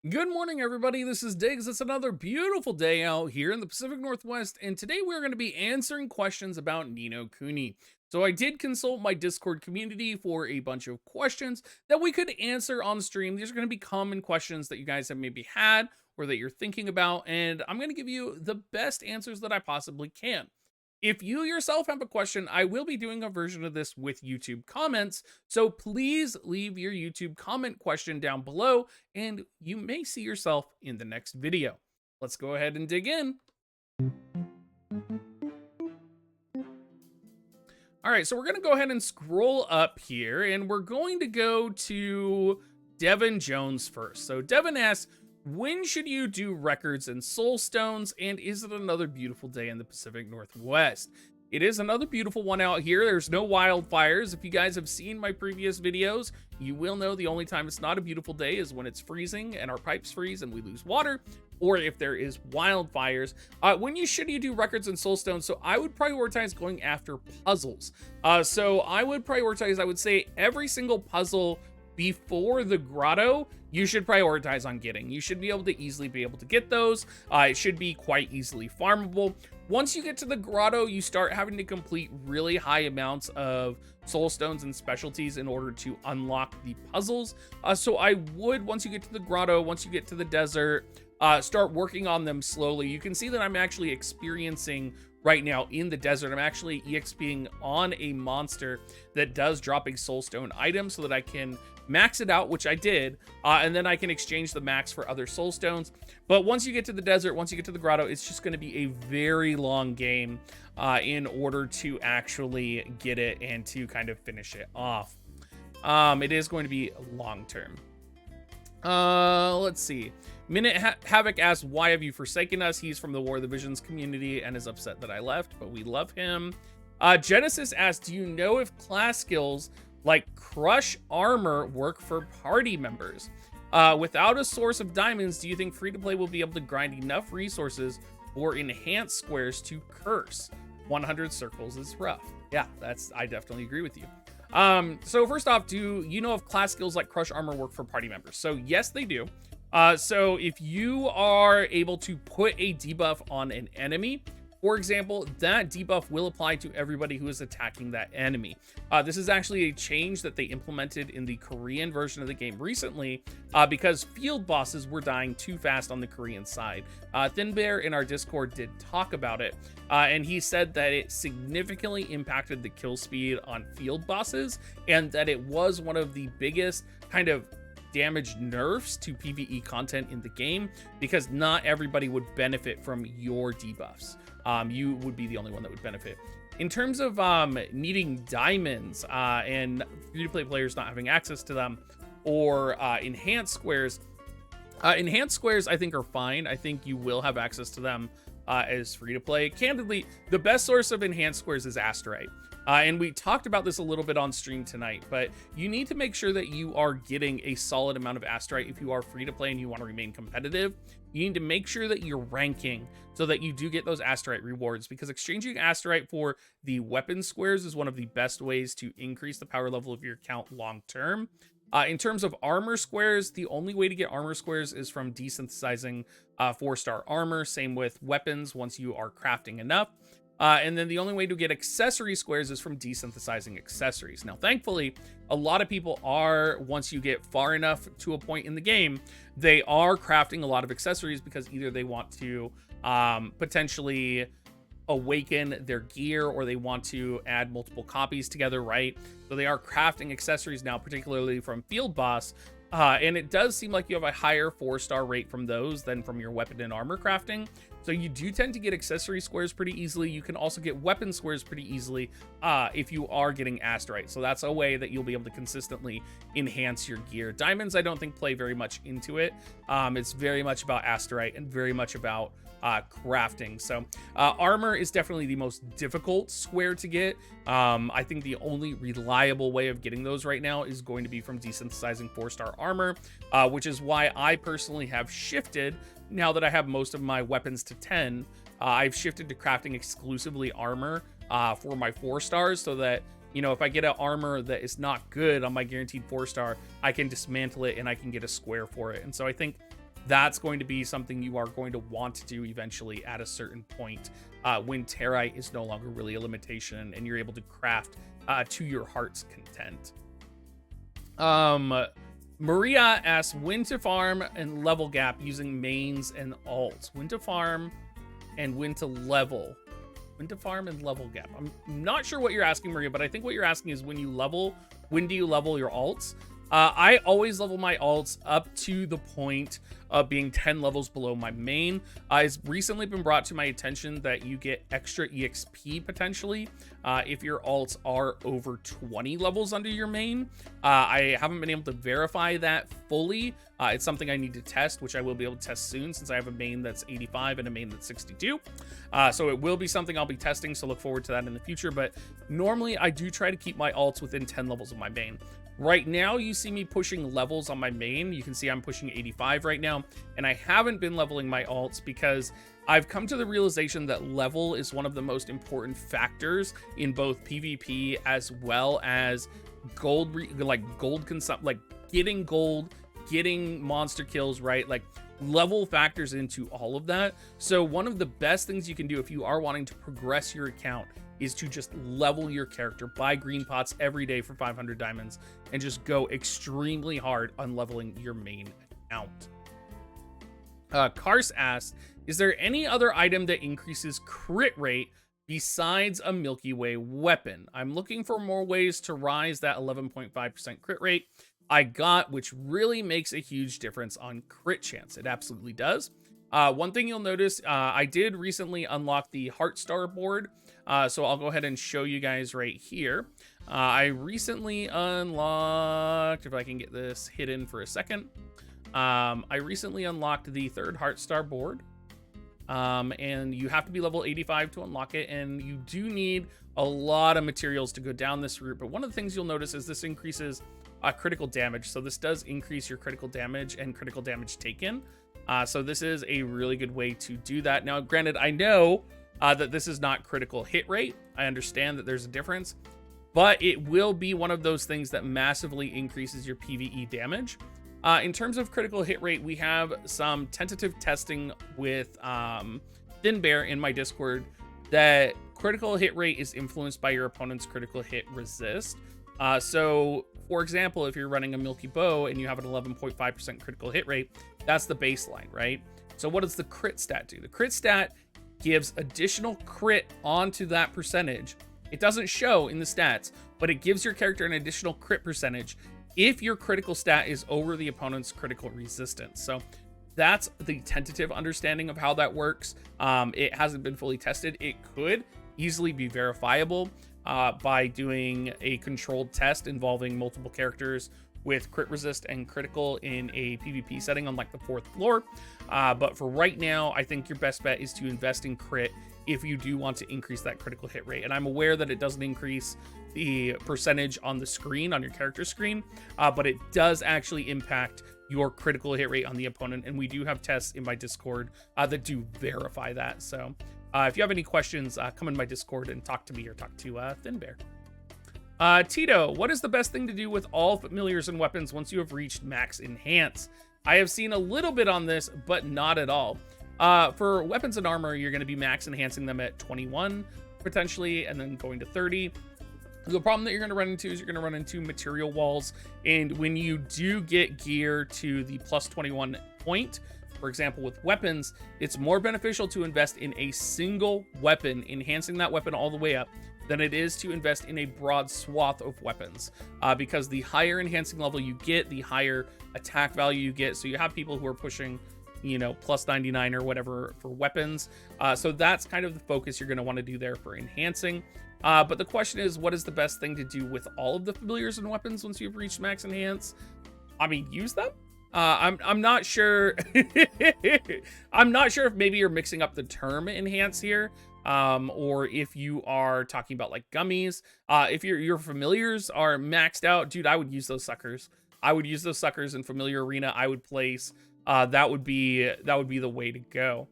Good morning, everybody. This is Diggs. It's another beautiful day out here in the Pacific Northwest, and today we're going to be answering questions about Ni no Kuni. So, I did consult my Discord community for a bunch of questions that we could answer on stream. These are going to be common questions that you guys have maybe had or that you're thinking about, and I'm going to give you the best answers that I possibly can. If you yourself have a question, I will be doing a version of this with YouTube comments. So please leave your YouTube comment question down below and you may see yourself in the next video. Let's go ahead and dig in. All right, so we're going to go ahead and scroll up here and we're going to go to Devin Jones first. So Devin asks, when should you do records and soul stones? And is it another beautiful day in the Pacific Northwest? It is another beautiful one out here. There's no wildfires. If you guys have seen my previous videos, you will know the only time it's not a beautiful day is when it's freezing and our pipes freeze and we lose water, or if there is wildfires. When should you do records and soul stones? So I would prioritize going after puzzles. So I would prioritize, I would say every single puzzle before the grotto, you should prioritize on getting. You should be able to easily be able to get those. It should be quite easily farmable. Once you get to the grotto, you start having to complete really high amounts of soul stones and specialties in order to unlock the puzzles. So I would, once you get to the grotto, once you get to the desert, start working on them slowly. You can see that I'm actually experiencing right now in the desert. I'm actually EXPing on a monster that does drop a soulstone item so that I can max it out, which I did, and then I can exchange the max for other soul stones. But once you get to the desert, once you get to the grotto, it's just going to be a very long game in order to actually get it and to kind of finish it off. It is going to be long term. Let's see. Minute Havoc asks, why have you forsaken us? He's from the War of the Visions community and is upset that I left, but we love him. Genesis asks, do you know if class skills like Crush Armor work for party members? Without a source of diamonds, do you think free-to-play will be able to grind enough resources for enhanced squares to curse? 100 circles is rough. Yeah, I definitely agree with you. So first off, do you know if class skills like Crush Armor work for party members? So yes, they do. So if you are able to put a debuff on an enemy, for example, that debuff will apply to everybody who is attacking that enemy. This is actually a change that they implemented in the Korean version of the game recently because field bosses were dying too fast on the Korean side. Thin Bear in our Discord did talk about it, and he said that it significantly impacted the kill speed on field bosses and that it was one of the biggest kind of damage nerfs to PvE content in the game because not everybody would benefit from your debuffs. You would be the only one that would benefit. In terms of needing diamonds and free-to-play players not having access to them, or enhanced squares I think are fine. I think you will have access to them as free-to-play. Candidly, the best source of enhanced squares is Asterite. And we talked about this a little bit on stream tonight, but you need to make sure that you are getting a solid amount of Asterite if you are free to play and you want to remain competitive. You need to make sure that you're ranking so that you do get those Asterite rewards, because exchanging Asterite for the weapon squares is one of the best ways to increase the power level of your account long term. In terms of armor squares, the only way to get armor squares is from desynthesizing 4-star armor. Same with weapons once you are crafting enough. And then the only way to get accessory squares is from desynthesizing accessories. Now, thankfully, a lot of people are, once you get far enough to a point in the game, they are crafting a lot of accessories because either they want to potentially awaken their gear or they want to add multiple copies together, right? So they are crafting accessories now, particularly from Field Boss. And it does seem like you have a higher 4-star rate from those than from your weapon and armor crafting. So you do tend to get accessory squares pretty easily. You can also get weapon squares pretty easily if you are getting Asterite. So that's a way that you'll be able to consistently enhance your gear. Diamonds, I don't think, play very much into it. It's very much about Asterite and very much about crafting. So armor is definitely the most difficult square to get. I think the only reliable way of getting those right now is going to be from desynthesizing 4-star armor, which is why I personally have shifted. Now that I have most of my weapons to 10, I've shifted to crafting exclusively armor for my 4 stars so that, you know, if I get an armor that is not good on my guaranteed 4-star, I can dismantle it and I can get a square for it. And so I think that's going to be something you are going to want to do eventually at a certain point, when Territe is no longer really a limitation and you're able to craft to your heart's content. Maria asks when to farm and level gap using mains and alts. When to farm and when to level. When to farm and level gap. I'm not sure what you're asking, Maria, but I think what you're asking is when do you level your alts? I always level my alts up to the point of being 10 levels below my main. It's recently been brought to my attention that you get extra EXP potentially if your alts are over 20 levels under your main. I haven't been able to verify that fully. It's something I need to test, which I will be able to test soon since I have a main that's 85 and a main that's 62. So it will be something I'll be testing, so look forward to that in the future. But normally I do try to keep my alts within 10 levels of my main. Right now, you see me pushing levels on my main. You can see I'm pushing 85 right now, and I haven't been leveling my alts because I've come to the realization that level is one of the most important factors in both PvP as well as gold, getting gold, getting monster kills, right? Like, level factors into all of that. So one of the best things you can do if you are wanting to progress your account is to just level your character, buy green pots every day for 500 diamonds, and just go extremely hard on leveling your main account. Kars asks, is there any other item that increases crit rate besides a Milky Way weapon? I'm looking for more ways to rise that 11.5% crit rate I got, which really makes a huge difference on crit chance. It absolutely does. One thing you'll notice, I did recently unlock the Heart Star board. So I'll go ahead and show you guys right here. I recently unlocked, if I can get this hidden for a second. I recently unlocked the 3rd Heart Star board. And you have to be level 85 to unlock it. And you do need a lot of materials to go down this route. But one of the things you'll notice is this increases critical damage. So this does increase your critical damage and critical damage taken. So this is a really good way to do that. Now, granted, I know that this is not critical hit rate. I understand that there's a difference, but it will be one of those things that massively increases your PvE damage. In terms of critical hit rate, we have some tentative testing with Thin Bear in my Discord that critical hit rate is influenced by your opponent's critical hit resist. So, for example, if you're running a Milky Bow and you have an 11.5% critical hit rate, that's the baseline, right? So what does the crit stat do? The crit stat gives additional crit onto that percentage. It doesn't show in the stats, but it gives your character an additional crit percentage if your critical stat is over the opponent's critical resistance. So that's the tentative understanding of how that works. It hasn't been fully tested. It could easily be verifiable by doing a controlled test involving multiple characters with crit resist and critical in a PvP setting on like the 4th floor. But for right now, I think your best bet is to invest in crit if you do want to increase that critical hit rate. And I'm aware that it doesn't increase the percentage on the screen, on your character screen, but it does actually impact your critical hit rate on the opponent. And we do have tests in my Discord that do verify that. So if you have any questions, come in my Discord and talk to me or talk to Thin Bear. Tito, what is the best thing to do with all familiars and weapons once you have reached max enhance? I have seen a little bit on this, but not at all. For weapons and armor, you're going to be max enhancing them at 21, potentially, and then going to 30. The problem that you're going to run into is you're going to run into material walls. And when you do get gear to the plus 21 point, for example, with weapons, it's more beneficial to invest in a single weapon, enhancing that weapon all the way up, than it is to invest in a broad swath of weapons. Because the higher enhancing level you get, the higher attack value you get. So you have people who are pushing, you know, plus 99 or whatever for weapons. So that's kind of the focus you're going to want to do there for enhancing. But the question is, what is the best thing to do with all of the familiars and weapons once you've reached max enhance? I mean, use them. I'm not sure. I'm not sure if maybe you're mixing up the term enhance here, or if you are talking about like gummies. If your familiars are maxed out, dude, I would use those suckers. I would use those suckers in familiar arena. I would place. That would be the way to go.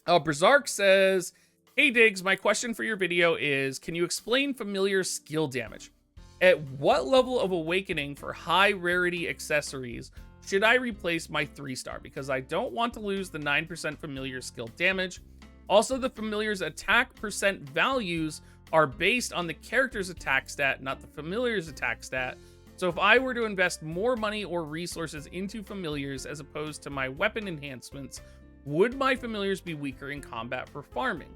Berserk says, "Hey Diggs, my question for your video is, can you explain familiar skill damage? At what level of awakening for high rarity accessories Should I replace my 3-star? Because I don't want to lose the 9% familiar skill damage. Also, the familiar's attack percent values are based on the character's attack stat, not the familiar's attack stat. So if I were to invest more money or resources into familiars as opposed to my weapon enhancements, would my familiars be weaker in combat for farming?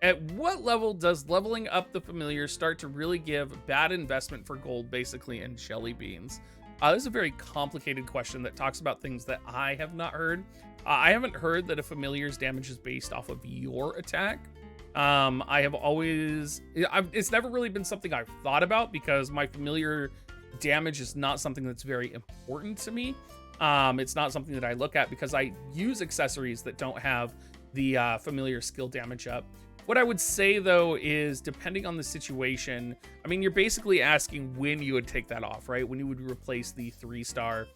At what level does leveling up the familiars start to really give bad investment for gold, basically, and jelly beans? This is a very complicated question that talks about things that I have not heard. I haven't heard that a familiar's damage is based off of your attack. I have always, it's never really been something I've thought about because my familiar damage is not something that's very important to me. It's not something that I look at because I use accessories that don't have the familiar skill damage up. What I would say, though, is depending on the situation, I mean, you're basically asking when you would take that off, right? When you would replace the 3-star.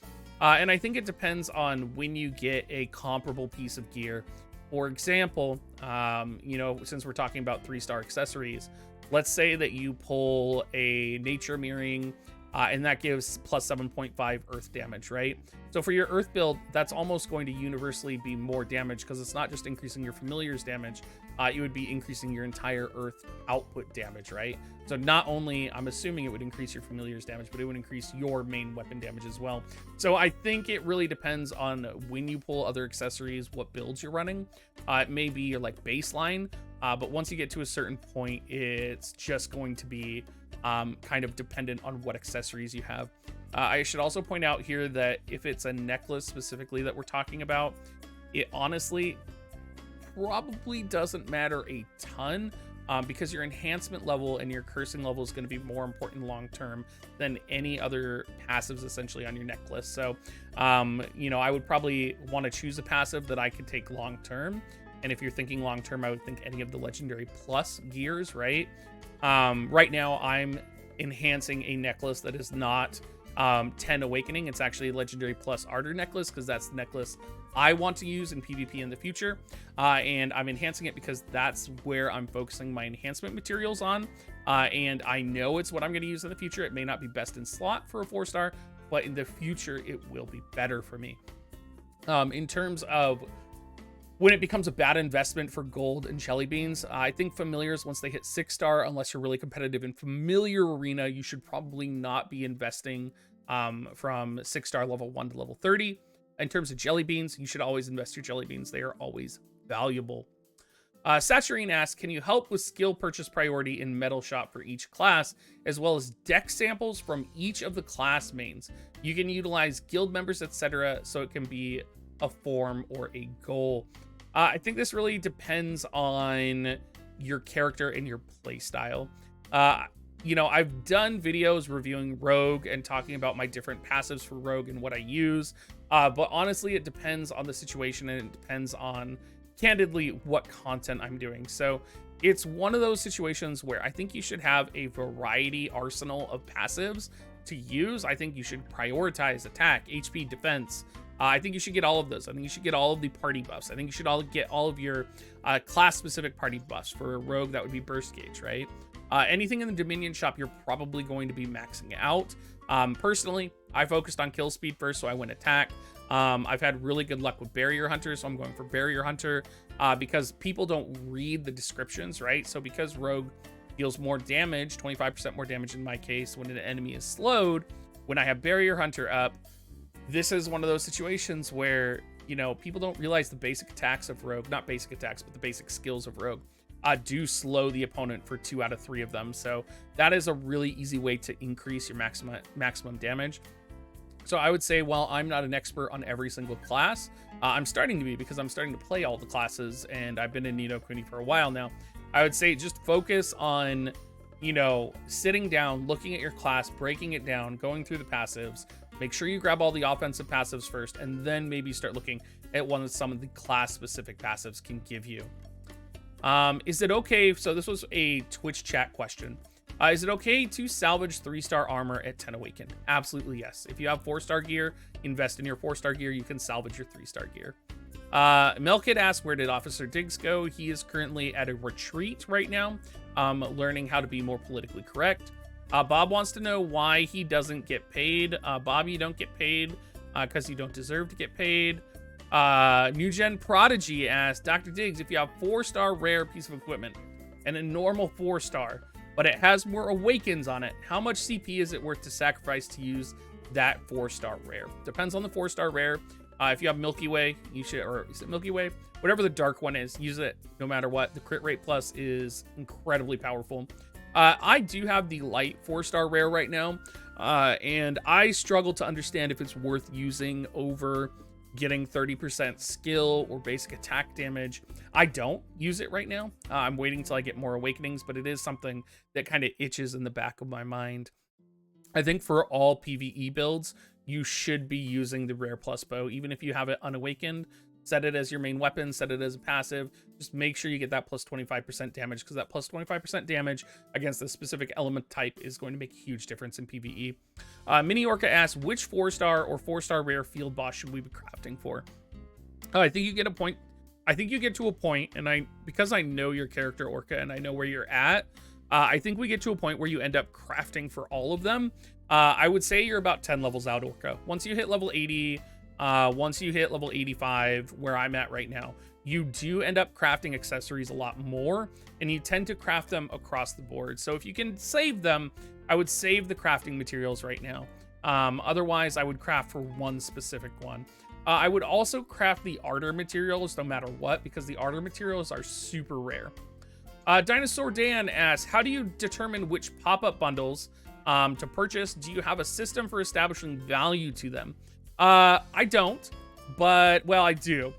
And I think it depends on when you get a comparable piece of gear. For example, you know, since we're talking about 3-star accessories, let's say that you pull a nature mirroring, and that gives plus 7.5 earth damage, right? So for your earth build, that's almost going to universally be more damage because it's not just increasing your familiar's damage, you would be increasing your entire earth output damage, right? So not only, I'm assuming it would increase your familiar's damage, but it would increase your main weapon damage as well. So I think it really depends on when you pull other accessories, what builds you're running. It may be your like baseline, but once you get to a certain point, it's just going to be kind of dependent on what accessories you have. I should also point out here that if it's a necklace specifically that we're talking about, it honestly probably doesn't matter a ton because your enhancement level and your cursing level is going to be more important long term than any other passives essentially on your necklace. So, you know, I would probably want to choose a passive that I could take long term. And if you're thinking long term, I would think any of the legendary plus gears, right? Right now, I'm enhancing a necklace that is not 10 Awakening. It's actually a legendary plus Ardor necklace because that's the necklace I want to use in PvP in the future. And I'm enhancing it because that's where I'm focusing my enhancement materials on. And I know it's what I'm going to use in the future. It may not be best in slot for a 4-star, but in the future, it will be better for me. In terms of when it becomes a bad investment for gold and jelly beans, I think familiars, once they hit 6-star, unless you're really competitive in familiar arena, you should probably not be investing from 6-star level 1 to level 30. In terms of jelly beans, you should always invest your jelly beans. They are always valuable. Saturine asks, can you help with skill purchase priority in Metal Shop for each class, as well as deck samples from each of the class mains? You can utilize guild members, etc., so it can be a form or a goal. I think this really depends on your character and your playstyle. You know, I've done videos reviewing Rogue and talking about my different passives for Rogue and what I use. But honestly, it depends on the situation and it depends on, candidly, what content I'm doing. So it's one of those situations where I think you should have a variety arsenal of passives to use. I think you should prioritize attack, HP, defense. I think you should get all of those. I think you should get all of the party buffs. I think you should get all of your class-specific party buffs. For a Rogue, that would be Burst Gauge, right? Anything in the Dominion shop, you're probably going to be maxing out. Personally, I focused on kill speed first, so I went attack. I've had really good luck with Barrier Hunter, so I'm going for Barrier Hunter because people don't read the descriptions, right? So because Rogue deals more damage, 25% more damage in my case, when an enemy is slowed, when I have Barrier Hunter up, this is one of those situations where, you know, people don't realize the basic attacks of Rogue, not basic attacks, but the basic skills of Rogue do slow the opponent for 2 out of 3 of them. So that is a really easy way to increase your maximum damage. So I would say, while I'm not an expert on every single class, I'm starting to be because I'm starting to play all the classes and I've been in Nino Kuni for a while now. I would say just focus on, you know, sitting down, looking at your class, breaking it down, going through the passives. Make sure you grab all the offensive passives first, and then maybe start looking at what some of the class-specific passives can give you. Is it okay? So this was a Twitch chat question. Is it okay to salvage 3-star armor at 10 Awakened? Absolutely yes. If you have 4-star gear, invest in your 4-star gear. You can salvage your 3-star gear. Melkid asked, where did Officer Diggs go? He is currently at a retreat right now, learning how to be more politically correct. Bob wants to know why he doesn't get paid. Bob, you don't get paid because you don't deserve to get paid. New Gen Prodigy asks, Dr. Diggs, if you have 4-star rare piece of equipment and a normal 4-star, but it has more awakens on it, how much CP is it worth to sacrifice to use that 4-star rare? Depends on the 4-star rare. If you have Milky Way, you should, or is it Milky Way? Whatever the dark one is, use it no matter what. The crit rate plus is incredibly powerful. I do have the light 4-star rare right now, and I struggle to understand if it's worth using over getting 30% skill or basic attack damage. I don't use it right now. I'm waiting till I get more awakenings, but it is something that kind of itches in the back of my mind. I think for all PvE builds, you should be using the rare plus bow, even if you have it unawakened. Set it as your main weapon, set it as a passive. Just make sure you get that plus 25% damage, because that plus 25% damage against a specific element type is going to make a huge difference in PvE. Mini Orca asks, which 4-star or 4-star rare field boss should we be crafting for? I think you get a point. I think you get to a point, and because I know your character, Orca, and I know where you're at, I think we get to a point where you end up crafting for all of them. I would say you're about 10 levels out, Orca. Once you hit level 80, once you hit level 85, where I'm at right now, you do end up crafting accessories a lot more, and you tend to craft them across the board. So if you can save them, I would save the crafting materials right now. Otherwise, I would craft for one specific one. I would also craft the Ardor materials no matter what, because the Ardor materials are super rare. Dinosaur Dan asks, how do you determine which pop-up bundles to purchase? Do you have a system for establishing value to them? I don't, but, well, I do.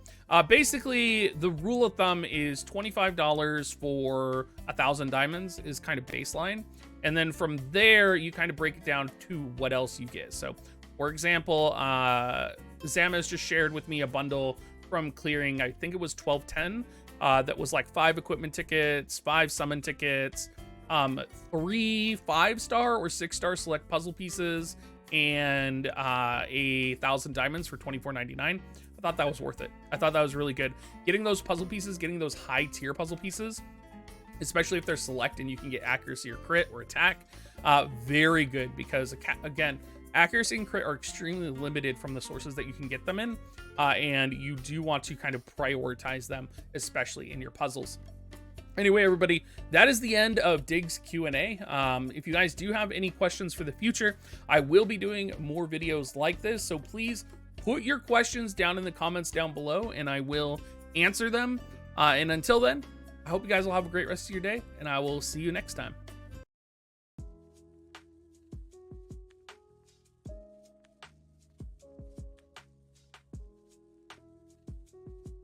Basically, the rule of thumb is $25 for 1,000 diamonds is kind of baseline. And then from there, you kind of break it down to what else you get. So, for example, Zama's just shared with me a bundle from clearing, I think it was 1210, that was like 5 equipment tickets, 5 summon tickets, 3 5-star or 6-star select puzzle pieces, and 1,000 diamonds for $24.99. I thought that was worth it. I thought that was really good. Getting those puzzle pieces, getting those high tier puzzle pieces, especially if they're select and you can get accuracy or crit or attack, very good, because again, accuracy and crit are extremely limited from the sources that you can get them in, and you do want to kind of prioritize them, especially in your puzzles. Anyway, everybody, that is the end of Diggs Q&A. If you guys do have any questions for the future, I will be doing more videos like this, so please put your questions down in the comments down below, and I will answer them. And until then, I hope you guys will have a great rest of your day, and I will see you next time.